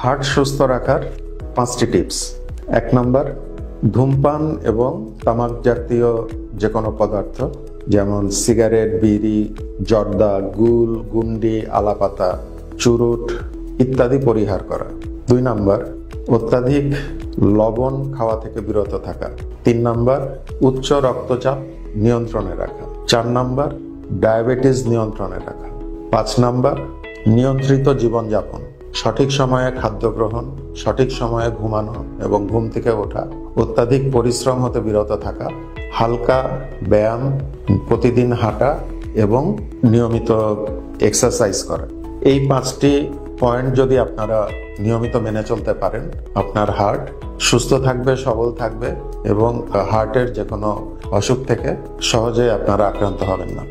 Heart সুস্থ রাখার 5টি টিপস। 1 নম্বর, ধূমপান এবং তামাক জাতীয় যে কোনো পদার্থ যেমন সিগারেট, বিড়ি, জর্দা, গুল, গুন্ডি, আলাপাতা, চুরুট ইত্যাদি পরিহার করা। 2 নম্বর, অত্যাধিক লবণ খাওয়া থেকে বিরত থাকা। 3 নম্বর, উচ্চ রক্তচাপ নিয়ন্ত্রণে রাখা। 4 নম্বর, ডায়াবেটিস নিয়ন্ত্রণে রাখা। 5 নম্বর, নিয়ন্ত্রিত জীবনযাপন, সঠিক সময়ে খাদ্য গ্রহণ, সঠিক সময়ে ঘুমানো এবং ঘুম থেকে ওঠা, অত্যাধিক পরিশ্রম হতে বিরত থাকা, হালকা ব্যায়াম, প্রতিদিন হাঁটা এবং নিয়মিত এক্সারসাইজ করা। এই 5টি পয়েন্ট যদি আপনারা নিয়মিত মেনে চলতে পারেন, আপনার হার্ট সুস্থ থাকবে, সবল থাকবে এবং হার্টের যে কোনো অসুখ থেকে সহজে আপনারা আক্রান্ত হবেন না।